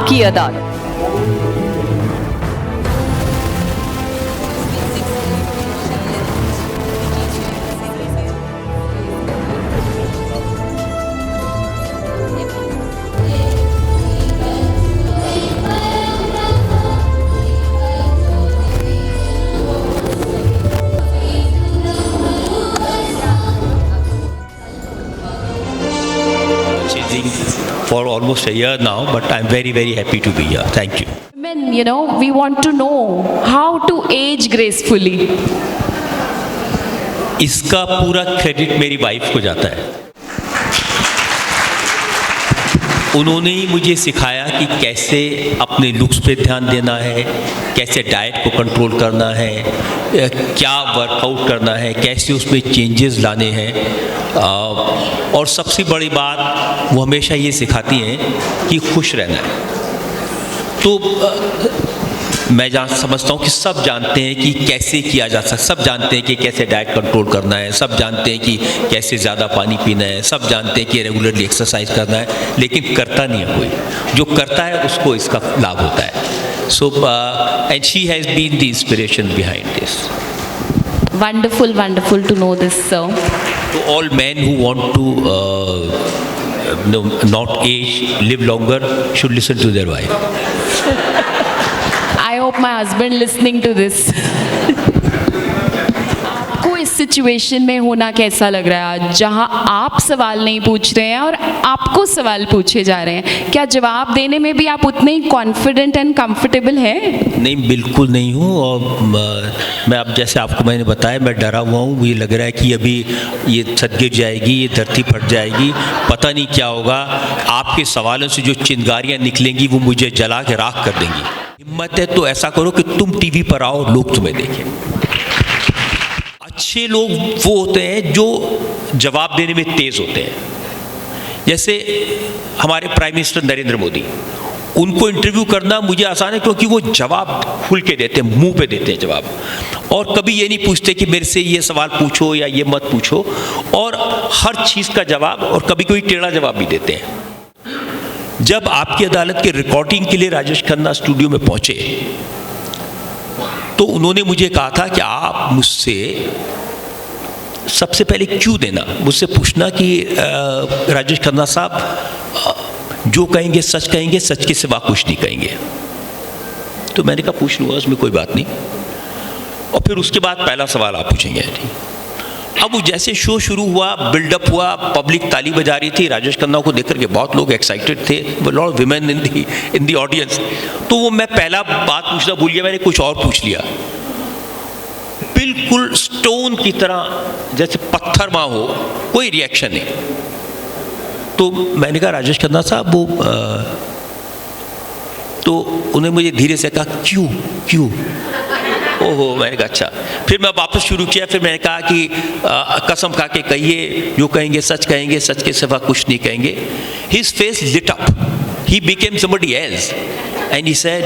आपकी अदालत। For almost a year now, but I'm very, very happy to be here. Thank you. Men, we want to know how to age gracefully. इसका पूरा credit मेरी wife को जाता है। उन्होंने ही मुझे सिखाया कि कैसे अपने लुक्स पे ध्यान देना है, कैसे डाइट को कंट्रोल करना है, क्या वर्कआउट करना है, कैसे उसमें चेंजेस लाने हैं। और सबसे बड़ी बात वो हमेशा ये सिखाती हैं कि खुश रहना है। तो मैं समझता हूँ कि सब जानते हैं कि कैसे किया जा सकता, सब जानते हैं कि कैसे डाइट कंट्रोल करना है, सब जानते हैं कि कैसे ज़्यादा पानी पीना है, सब जानते हैं कि रेगुलरली एक्सरसाइज करना है, लेकिन करता नहीं है कोई। जो करता है उसको इसका लाभ होता है। So and she has been the inspiration behind this. Wonderful, wonderful to know this, sir. To all men who want to not age, live longer, should listen to their wife. I hope my husband listening to this. आपको इस situation में होना कैसा लग रहा है आज, जहां आप सवाल नहीं पूछ रहे हैं और आपको सवाल पूछे जा रहे हैं? क्या जवाब देने में भी आप उतने ही कॉन्फिडेंट एंड कंफर्टेबल हैं? नहीं, बिल्कुल नहीं हूँ। और मैं अब जैसे आपको मैंने बताया, मैं डरा हुआ हूँ। मुझे लग रहा है कि अभी ये छत गिर जाएगी, ये धरती फट जाएगी, पता नहीं क्या होगा। आपके सवालों से जो चिंगारियाँ निकलेंगी वो मुझे जला के राख कर देंगी। हिम्मत है तो ऐसा करो कि तुम टीवी पर आओ, लोग तुम्हें देखें। अच्छे लोग वो होते हैं जो जवाब देने में तेज होते हैं। जैसे हमारे प्राइम मिनिस्टर नरेंद्र मोदी, उनको इंटरव्यू करना मुझे आसान है क्योंकि वो जवाब खुल के देते हैं, मुंह पे देते हैं जवाब, और कभी ये नहीं पूछते कि मेरे से ये सवाल पूछो या ये मत पूछो, और हर चीज़ का जवाब, और कभी कोई टेढ़ा जवाब भी देते हैं। जब आपकी अदालत के रिकॉर्डिंग के लिए राजेश खन्ना स्टूडियो में पहुंचे तो उन्होंने मुझे कहा था कि आप मुझसे सबसे पहले क्यों देना, मुझसे पूछना कि राजेश खन्ना साहब जो कहेंगे सच कहेंगे, सच के सिवा कुछ नहीं कहेंगे। तो मैंने कहा पूछ लूँगा, उसमें कोई बात नहीं। और फिर उसके बाद पहला सवाल आप पूछेंगे। अब वो जैसे शो शुरू हुआ, बिल्डअप हुआ, पब्लिक ताली बजा रही थी, राजेश खन्ना को देख करके बहुत लोग एक्साइटेड थे, lot of women in the audience. तो वो मैं पहला बात पूछना भूल गया, मैंने कुछ और पूछ लिया। बिल्कुल स्टोन की तरह, जैसे पत्थर माँ हो, कोई रिएक्शन नहीं। तो मैंने कहा राजेश खन्ना साहब वो तो उन्हें मुझे धीरे से कहा क्यों क्यों। ओहो, मैंने कहा अच्छा। फिर मैं वापस शुरू किया। फिर मैंने कहा कि कसम खा के कहिए, जो कहेंगे सच कहेंगे, सच के सिवा कुछ नहीं कहेंगे। His face lit up. He became somebody else. And he said,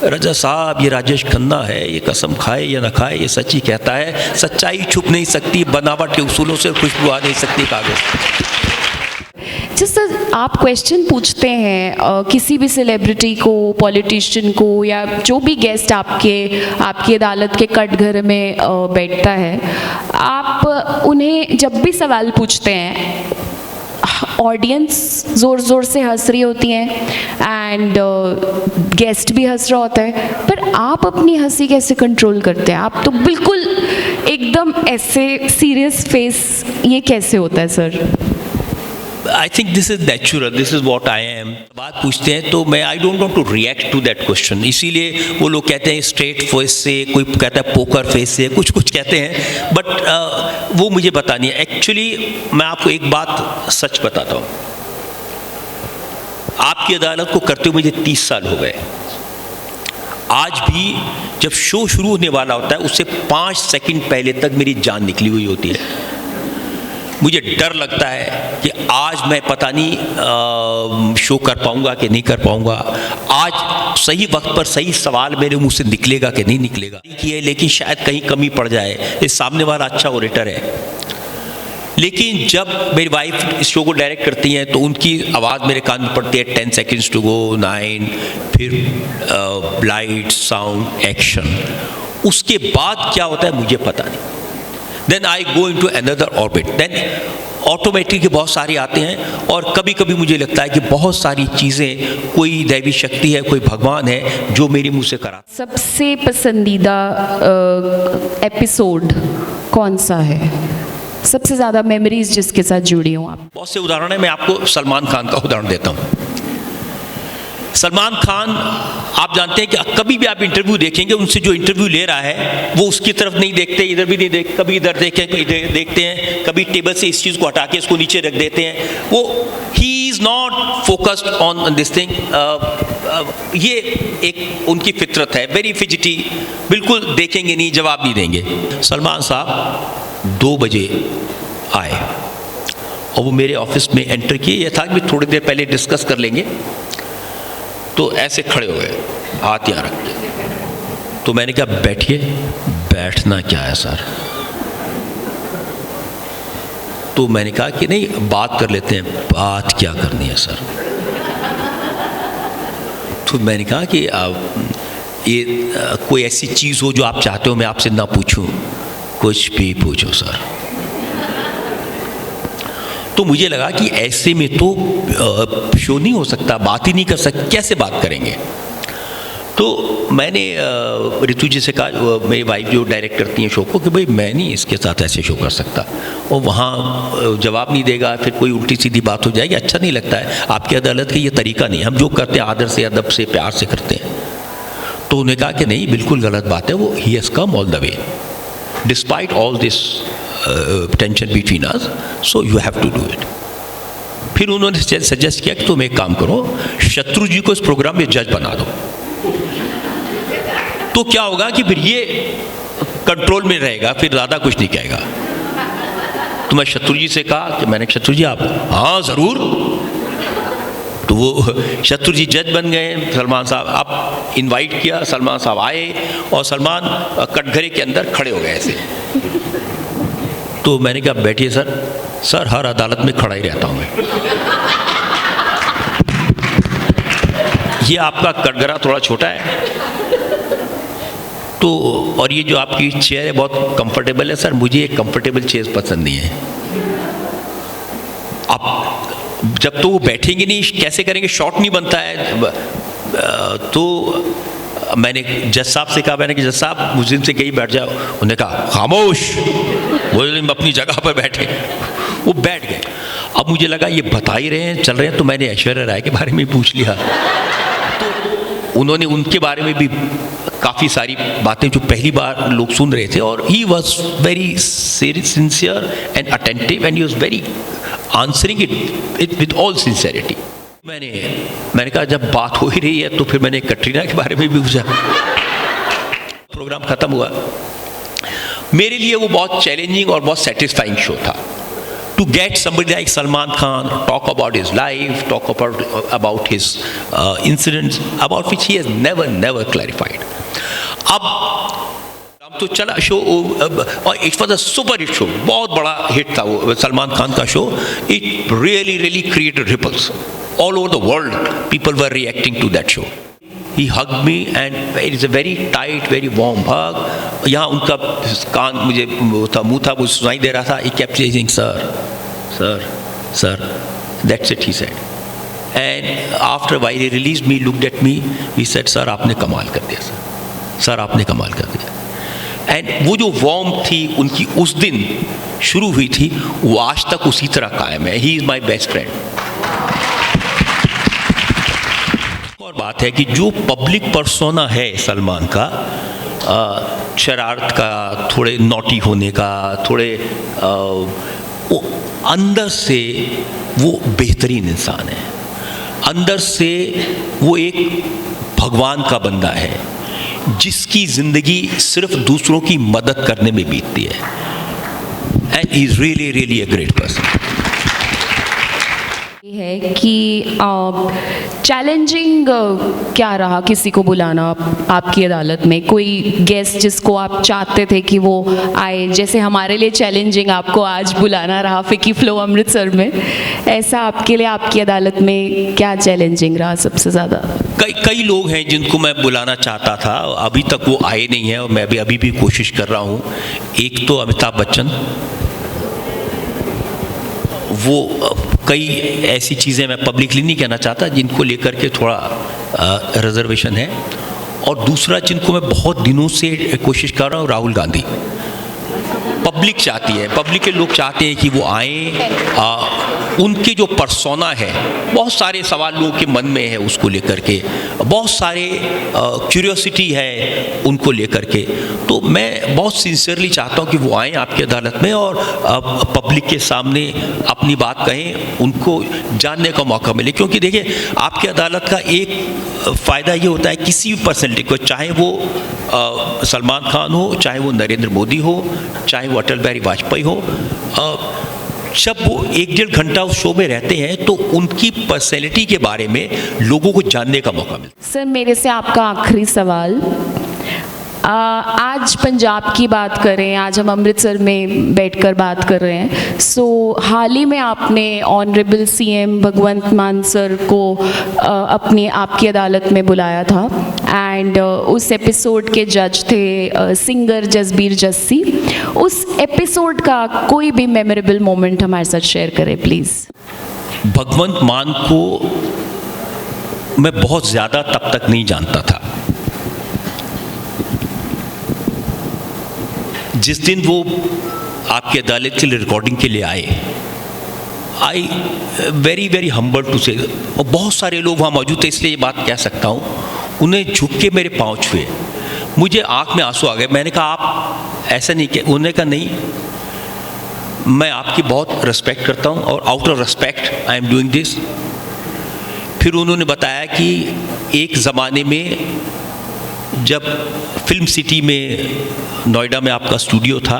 रजा साहब ये राजेश खन्ना है, ये कसम खाए या ना खाए ये सच ही कहता है। सच्चाई छुप नहीं सकती, बनावट के उसूलों से खुशबू आ नहीं सकती कागज। सर आप क्वेश्चन पूछते हैं किसी भी सेलिब्रिटी को, पॉलिटिशियन को, या जो भी गेस्ट आपकी अदालत के कटघरे में बैठता है, आप उन्हें जब भी सवाल पूछते हैं, ऑडियंस ज़ोर ज़ोर से हंस रही होती हैं एंड गेस्ट भी हंस रहा होता है, पर आप अपनी हंसी कैसे कंट्रोल करते हैं? आप तो बिल्कुल एकदम ऐसे सीरियस फेस, ये कैसे होता है sir? I think this is natural, this is what I am. बात पूछते हैं तो मैं I don't want to react to that question, इसीलिए वो लोग कहते हैं स्ट्रेट फेस से, कोई कहता है पोकर फेस से, कुछ कुछ कहते हैं, बट वो मुझे पता नहीं है। एक्चुअली मैं आपको एक बात सच बताता हूँ, आपकी अदालत को करते हुए मुझे 30 साल हो गए। आज भी जब शो शुरू होने वाला होता है उससे 5 सेकंड पहले तक मेरी जान निकली हुई होती है। मुझे डर लगता है कि आज मैं पता नहीं शो कर पाऊंगा कि नहीं कर पाऊंगा, आज सही वक्त पर सही सवाल मेरे मुंह से निकलेगा कि नहीं निकलेगा, लेकिन शायद कहीं कमी पड़ जाए। इस सामने वाला अच्छा ऑरेटर है, लेकिन जब मेरी वाइफ इस शो को डायरेक्ट करती हैं तो उनकी आवाज़ मेरे कान में पड़ती है 10 seconds to go, 9, फिर लाइट, साउंड, एक्शन। उसके बाद क्या होता है मुझे पता नहीं। Then I go into another orbit. Then automatic के बहुत सारे आते हैं और कभी कभी मुझे लगता है कि बहुत सारी चीज़ें, कोई दैवी शक्ति है, कोई भगवान है जो मेरी मुँह से करा। सबसे पसंदीदा एपिसोड कौन सा है? सबसे ज़्यादा मेमोरीज जिसके साथ जुड़ी हूँ आप? बहुत से उदाहरण है, मैं आपको सलमान खान का उदाहरण देता हूँ। सलमान खान, आप जानते हैं कि कभी भी आप इंटरव्यू देखेंगे, उनसे जो इंटरव्यू ले रहा है वो उसकी तरफ नहीं देखते, इधर भी नहीं देख, कभी इधर देखें, कभी इधर देखते हैं, कभी टेबल से इस चीज़ को हटा के इसको नीचे रख देते हैं। वो he is not focused on this thing. ये एक उनकी फितरत है, वेरी फिजिटी, बिल्कुल देखेंगे नहीं, जवाब नहीं देंगे। सलमान साहब 2 बजे आए और वो मेरे ऑफिस में एंटर किए। यह था कि थोड़ी देर पहले डिस्कस कर लेंगे, तो ऐसे खड़े हो गए, हाथ यहाँ रख के। तो मैंने कहा बैठिए। बैठना क्या है सर? तो मैंने कहा कि नहीं, बात कर लेते हैं। बात क्या करनी है सर? तो मैंने कहा कि ये कोई ऐसी चीज़ हो जो आप चाहते हो मैं आपसे ना पूछूं। कुछ भी पूछो सर। तो मुझे लगा कि ऐसे में तो शो नहीं हो सकता, बात ही नहीं कर सकते, कैसे बात करेंगे? तो मैंने ऋतु जी से कहा, मेरी वाइफ जो डायरेक्ट करती हैं शो को, कि भाई मैं नहीं इसके साथ ऐसे शो कर सकता। और वहाँ जवाब नहीं देगा, फिर कोई उल्टी सीधी बात हो जाएगी, अच्छा नहीं लगता है। आपकी अदालत का ये तरीका नहीं, हम जो करते हैं आदर से, अदब से, प्यार से करते हैं। तो उन्होंने कहा कि नहीं, बिल्कुल गलत बात है, वो he has come all the way despite all this tension between us, so you have to do it. फिर उन्होंने सजेस्ट किया कि तुम एक काम करो, शत्रु जी को इस प्रोग्राम में जज बना दो। तो क्या होगा कि फिर ये कंट्रोल में रहेगा, फिर ज़्यादा कुछ नहीं कहेगा। तो मैं शत्रु जी से कहा कि मैंने, शत्रु जी आप, हाँ ज़रूर। तो वो शत्रु जी जज बन गए। सलमान साहब, आप इनवाइट किया, सलमान साहब आए और सलमान कटघरे के अंदर खड़े हो गए ऐसे। तो मैंने कहा बैठिए सर। सर हर अदालत में खड़ा ही रहता हूँ मैं। ये आपका कटघरा थोड़ा छोटा है तो, और ये जो आपकी चेयर है बहुत कंफर्टेबल है। सर मुझे ये कंफर्टेबल चेयर पसंद नहीं है। आप जब तो वो बैठेंगे नहीं, कैसे करेंगे, शॉट नहीं बनता है। तो मैंने जज साहब से कहा, मैंने कि जज साहब मुस्लिम से कहीं बैठ जाओ। उन्होंने कहा खामोश, मुस्लिम अपनी जगह पर बैठे। वो बैठ गए। अब मुझे लगा ये बता ही रहे हैं, चल रहे हैं, तो मैंने ऐश्वर्या राय के बारे में पूछ लिया। तो उन्होंने उनके बारे में भी काफ़ी सारी बातें जो पहली बार लोग सुन रहे थे, और he was very sincere and attentive and he was very answering it with all sincerity. मैंने कहा जब बात हो ही रही है तो फिर मैंने कटरीना के बारे में भी पूछा। प्रोग्राम खत्म हुआ। मेरे लिए वो बहुत चैलेंजिंग और बहुत सेटिस्फाइंग शो था। To get somebody like Salman Khan, talk about his life, talk about his incidents, about which he has never clarified. अब तो चला शो, और it was a super hit show, बहुत बड़ा हिट था वो सलमान खान का show. It really created ripples all over the world. People were reacting to that show. He hugged me and it is a very tight, very warm hug. यहाँ उनका कान मुझे मुँह था, वो सुनाई दे रहा था। He kept saying sir, that's it, he said. And after a while he released me, looked at me, he said sir आपने कमाल कर दिया सर आपने कमाल कर दिया। एंड वो जो वार्म थी उनकी उस दिन शुरू हुई थी, वो आज तक उसी तरह कायम है। He is my best friend. और बात है कि जो पब्लिक पर्सोना है सलमान का, शरारत का, थोड़े नॉटी होने का, थोड़े वो अंदर से वो बेहतरीन इंसान है। अंदर से वो एक भगवान का बंदा है जिसकी ज़िंदगी सिर्फ दूसरों की मदद करने में बीतती है। And he is really a great person. है कि चैलेंजिंग क्या रहा किसी को बुलाना आपकी अदालत में? कोई गेस्ट जिसको आप चाहते थे कि वो आए, जैसे हमारे लिए चैलेंजिंग आपको आज बुलाना रहा फिकी फ्लो अमृतसर में, ऐसा आपके लिए आपकी अदालत में क्या चैलेंजिंग रहा सबसे ज़्यादा? कई लोग हैं जिनको मैं बुलाना चाहता था, अभी तक वो आए नहीं हैं और मैं अभी भी कोशिश कर रहा हूँ। एक तो अमिताभ बच्चन, वो कई ऐसी चीज़ें मैं पब्लिकली नहीं कहना चाहता जिनको लेकर के थोड़ा रिजर्वेशन है। और दूसरा जिनको मैं बहुत दिनों से कोशिश कर रहा हूँ, राहुल गांधी। पब्लिक चाहती है, पब्लिक के लोग चाहते हैं कि वो आएँ। उनके जो परसोना है, बहुत सारे सवाल लोगों के मन में है उसको लेकर के, बहुत सारे क्यूरियोसिटी है उनको लेकर के। तो मैं बहुत सिंसियरली चाहता हूँ कि वो आएँ आपकी अदालत में और पब्लिक के सामने अपनी बात कहें, उनको जानने का मौका मिले। क्योंकि देखिए, आपकी अदालत का एक फ़ायदा ये होता है, किसी भी पर्सनैलिटी को, चाहे वो सलमान खान हो, चाहे वो नरेंद्र मोदी हो, चाहे वो अटल बिहारी वाजपेयी हो, जब वो 1-1.5 घंटा उस शो में रहते हैं तो उनकी पर्सनैलिटी के बारे में लोगों को जानने का मौका मिलता है। सर, मेरे से आपका आखिरी सवाल, आज पंजाब की बात करें, आज हम अमृतसर में बैठकर बात कर रहे हैं। सो हाल ही में आपने ऑनरेबल सीएम भगवंत मान सर को अपनी आपकी अदालत में बुलाया था एंड उस एपिसोड के जज थे सिंगर जसबीर जस्सी। उस एपिसोड का कोई भी मेमोरेबल मोमेंट हमारे साथ शेयर करें प्लीज़। भगवंत मान को मैं बहुत ज़्यादा तब तक नहीं जानता था। जिस दिन वो आपकी अदालत के लिए रिकॉर्डिंग के लिए आए, I very very humble to say, और बहुत सारे लोग वहाँ मौजूद थे इसलिए ये बात कह सकता हूँ, उन्हें झुक के मेरे पाँव छुए, मुझे आँख में आंसू आ गए। मैंने कहा आप ऐसा नहीं किया। उन्होंने कहा नहीं, मैं आपकी बहुत रिस्पेक्ट करता हूँ और out of respect I am doing this. फिर उन्होंने बताया कि एक ज़माने में जब फिल्म सिटी में नोएडा में आपका स्टूडियो था,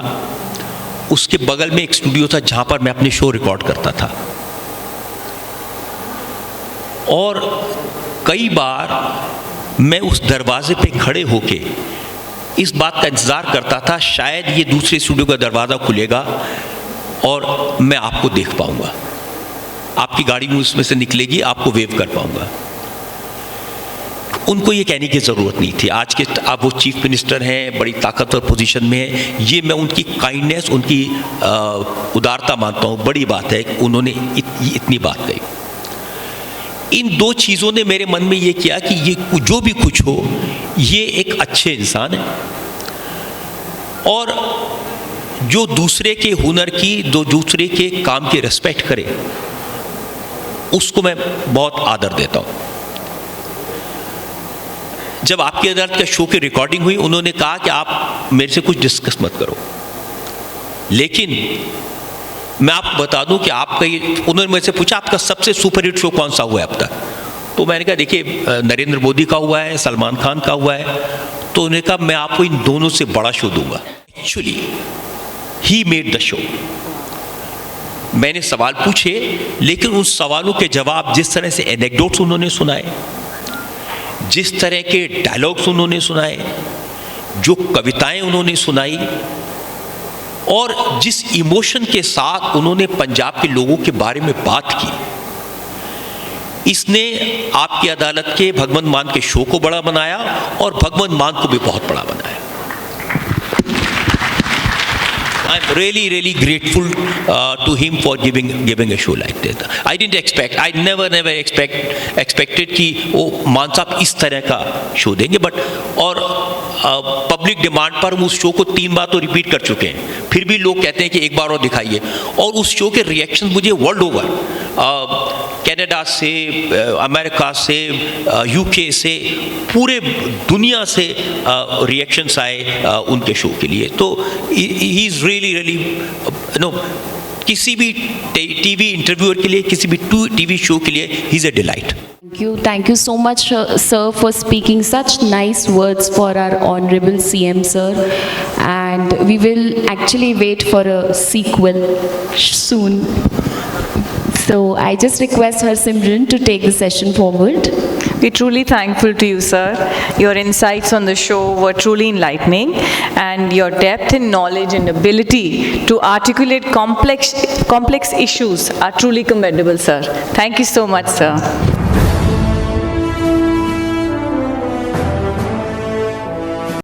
उसके बगल में एक स्टूडियो था जहाँ पर मैं अपने शो रिकॉर्ड करता था, और कई बार मैं उस दरवाजे पे खड़े होके इस बात का इंतज़ार करता था शायद ये दूसरे स्टूडियो का दरवाज़ा खुलेगा और मैं आपको देख पाऊँगा, आपकी गाड़ी में उसमें से निकलेगी, आपको वेव कर पाऊँगा। उनको ये कहने की ज़रूरत नहीं थी। आज के अब वो चीफ मिनिस्टर हैं, बड़ी ताकतवर पोजीशन में है, ये मैं उनकी काइंडनेस, उनकी उदारता मानता हूँ। बड़ी बात है कि उन्होंने इतनी बात कही। इन दो चीज़ों ने मेरे मन में ये किया कि ये जो भी कुछ हो, ये एक अच्छे इंसान है और जो दूसरे के हुनर की, जो दूसरे के काम की रिस्पेक्ट करे, उसको मैं बहुत आदर देता हूँ। जब आपकी अदालत का शो की रिकॉर्डिंग हुई, उन्होंने कहा कि आप मेरे से कुछ डिस्कस मत करो, लेकिन मैं आपको बता दूं कि आपका ये, उन्होंने मेरे से पूछा आपका सबसे सुपरहिट शो कौन सा हुआ है अब तक? तो मैंने कहा देखिए नरेंद्र मोदी का हुआ है, सलमान खान का हुआ है। तो उन्होंने कहा मैं आपको इन दोनों से बड़ा शो दूंगा। Actually he made the show. मैंने सवाल पूछे, लेकिन उन सवालों के जवाब, जिस तरह से एनेक्डोट्स उन्होंने सुनाए, जिस तरह के डायलॉग्स उन्होंने सुनाए, जो कविताएं उन्होंने सुनाई और जिस इमोशन के साथ उन्होंने पंजाब के लोगों के बारे में बात की, इसने आपकी अदालत के भगवंत मान के शो को बड़ा बनाया और भगवंत मान को भी बहुत बड़ा बनाया। I'm really grateful to him for giving a show like that. I didn't expect, I never expected कि वो मान साहब इस तरह का शो देंगे, बट और पब्लिक डिमांड पर हम उस शो को 3 बार तो रिपीट कर चुके हैं, फिर भी लोग कहते हैं कि एक बार और दिखाइए। और उस शो के रिएक्शन मुझे वर्ल्ड ओवर, कनाडा से, अमेरिका से, यूके से, पूरे दुनिया से रिएक्शंस आए उनके शो के लिए। तो ही इज़ रियली नो, किसी भी टीवी इंटरव्यूअर के लिए, किसी भी टीवी शो के लिए he is a delight. Thank you so much, sir, for speaking such nice words for our honorable CM, sir. And we will actually wait for a sequel soon. So I just request Harsimran to take the session forward. We're truly thankful to you, sir. Your insights on the show were truly enlightening, and your depth in knowledge and ability to articulate complex issues are truly commendable, sir. Thank you so much, sir.